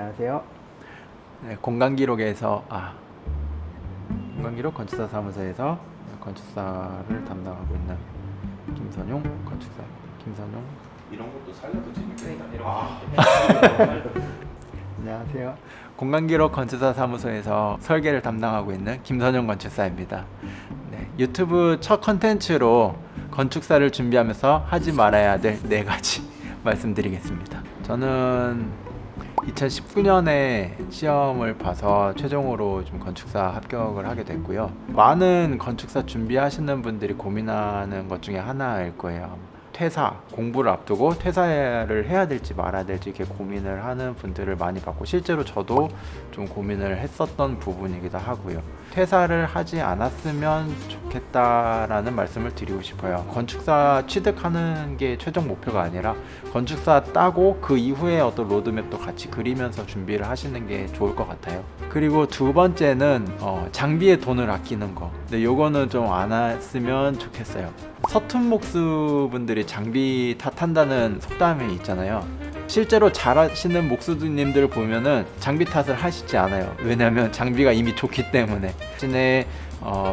안녕하세요. 네, 공간기록 건축사 사무소에서 건축사를 담당하고 있는 김선용 건축사입니다. 김선용. 이런 것도 살려도 재밌겠다. 안녕하세요. 공간기록 건축사 사무소에서 설계를 담당하고 있는 김선용 건축사입니다. 네, 유튜브 첫 컨텐츠로 건축사를 준비하면서 하지 말아야 될 4가지 말씀드리겠습니다. 저는 2019년에 시험을 봐서 최종으로 좀 건축사 합격을 하게 됐고요. 많은 건축사 준비하시는 분들이 고민하는 것 중에 하나일 거예요. 퇴사, 공부를 앞두고 퇴사를 해야 될지 말아야 될지 이렇게 고민을 하는 분들을 많이 봤고, 실제로 저도 좀 고민을 했었던 부분이기도 하고요. 퇴사를 하지 않았으면 좋겠다라는 말씀을 드리고 싶어요. 건축사 취득하는 게 최종 목표가 아니라 건축사 따고 그 이후에 어떤 로드맵도 같이 그리면서 준비를 하시는 게 좋을 것 같아요. 그리고 두 번째는 장비에 돈을 아끼는 거. 근데 요거는 좀 안 했으면 좋겠어요. 서툰 목수 분들이 장비 탓한다는 속담이 있잖아요. 실제로 잘하시는 목수님들을 보면은 장비 탓을 하시지 않아요. 왜냐하면 장비가 이미 좋기 때문에. 대신에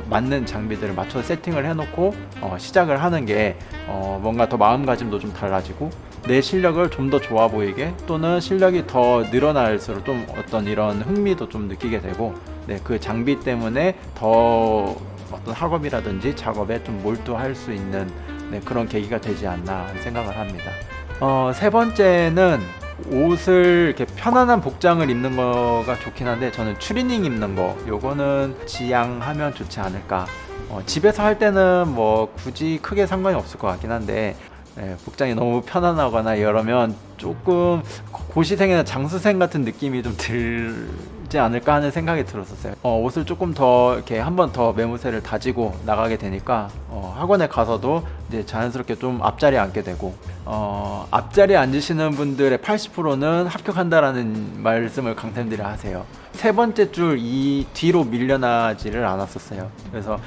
맞는 장비들을 맞춰 세팅을 해놓고 시작을 하는 게 뭔가 더 마음가짐도 좀 달라지고, 내 실력을 좀 더 좋아 보이게, 또는 실력이 더 늘어날수록 좀 어떤 이런 흥미도 좀 느끼게 되고, 네, 그 장비 때문에 더 어떤 학업이라든지 작업에 좀 몰두할 수 있는 그런 계기가 되지 않나 생각을 합니다. 세 번째는 옷을 이렇게 편안한 복장을 입는 거가 좋긴 한데, 저는 추리닝 입는 거, 요거는 지양하면 좋지 않을까. 집에서 할 때는 뭐 굳이 크게 상관이 없을 것 같긴 한데, 복장이 너무 편안하거나 이러면 조금 고시생이나 장수생 같은 느낌이 좀 들지 않을까 하는 생각이 들었었어요. 옷을 조금 더 이렇게 한 번 더 매무새를 다지고 나가게 되니까 학원에 가서도 이제 자연스럽게 좀 앞자리에 앉게 되고, 앞자리에 앉으시는 분들의 80%는 합격한다라는 말씀을 강쌤들이 하세요. 세 번째 줄 이 뒤로 밀려나지를 않았었어요. 그래서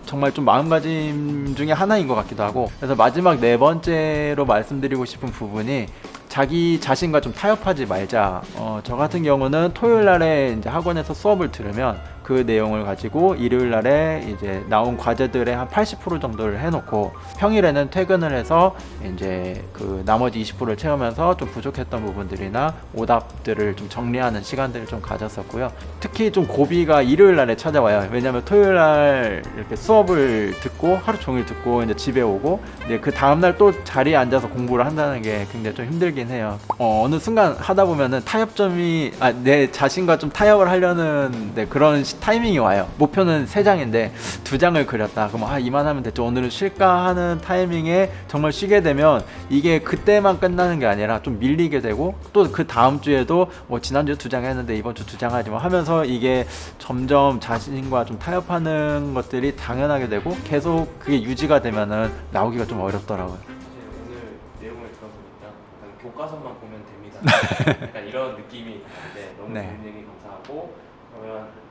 정말 좀 마음가짐 중에 하나인 것 같기도 하고, 그래서 마지막 네 번째로 말씀드리고 싶은 부분이 자기 자신과 좀 타협하지 말자. 저 같은 경우는 토요일 날에 이제 학원에서 수업을 들으면 그 내용을 가지고 일요일 날에 이제 나온 과제들의 한 80% 정도를 해놓고, 평일에는 퇴근을 해서 이제 그 나머지 20%를 채우면서 좀 부족했던 부분들이나 오답들을 좀 정리하는 시간들을 좀 가졌었고요. 특히 좀 고비가 일요일 날에 찾아와요. 왜냐면 토요일 날 이렇게 수업을 듣고 하루 종일 듣고 이제 집에 오고, 이제 그 다음날 또 자리에 앉아서 공부를 한다는 게 굉장히 좀 힘들긴 해요. 어느 순간 하다 보면은 타협점이 내 자신과 좀 타협을 하려는 그런 타이밍이 와요. 목표는 3장인데 2장을 그렸다. 그럼 이만하면 됐죠, 오늘은 쉴까 하는 타이밍에 정말 쉬게 되면 이게 그때만 끝나는 게 아니라 좀 밀리게 되고, 또 그 다음 주에도 지난주에 2장 했는데 이번 주 2장 하지 뭐 하면서 이게 점점 자신과 좀 타협하는 것들이 당연하게 되고, 계속 그게 유지가 되면은 나오기가 좀 어렵더라고요. 오늘 내용을 들어보니까 교과서만 보면 됩니다. 약간 이런 느낌이 드는데 너무 네. 좋은 얘기 감사하고, 그러면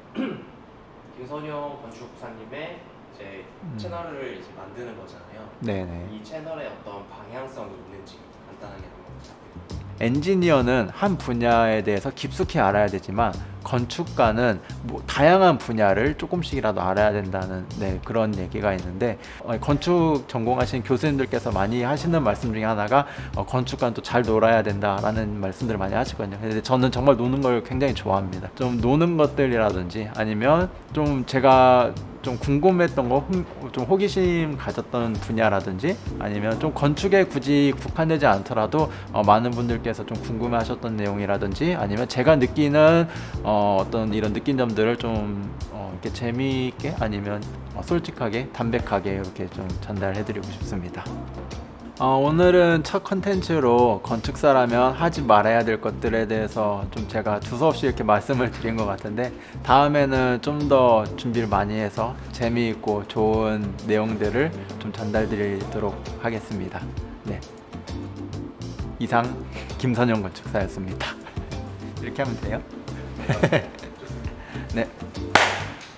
김선용 건축사님의 이제 채널을 이제 만드는 거잖아요. 네네. 이 채널에 어떤 방향성이 있는지 간단하게 한번 부탁드립니다. 엔지니어는 한 분야에 대해서 깊숙이 알아야 되지만, 건축가는 뭐 다양한 분야를 조금씩이라도 알아야 된다는 그런 얘기가 있는데, 건축 전공하신 교수님들께서 많이 하시는 말씀 중에 하나가 건축가는 또 잘 놀아야 된다라는 말씀들을 많이 하시거든요. 근데 저는 정말 노는 걸 굉장히 좋아합니다. 좀 노는 것들이라든지, 아니면 좀 제가 좀 궁금했던 거, 좀 호기심 가졌던 분야라든지, 아니면 좀 건축에 굳이 국한되지 않더라도 많은 분들께서 좀 궁금해하셨던 내용이라든지, 아니면 제가 느끼는 어떤 이런 느낀 점들을 좀 이렇게 재미있게, 아니면 솔직하게, 담백하게 이렇게 좀 전달해드리고 싶습니다. 오늘은 첫 컨텐츠로 건축사라면 하지 말아야 될 것들에 대해서 좀 제가 두서없이 이렇게 말씀을 드린 것 같은데, 다음에는 좀 더 준비를 많이 해서 재미있고 좋은 내용들을 좀 전달드리도록 하겠습니다. 네. 이상 김선용 건축사였습니다. 이렇게 하면 돼요? 네.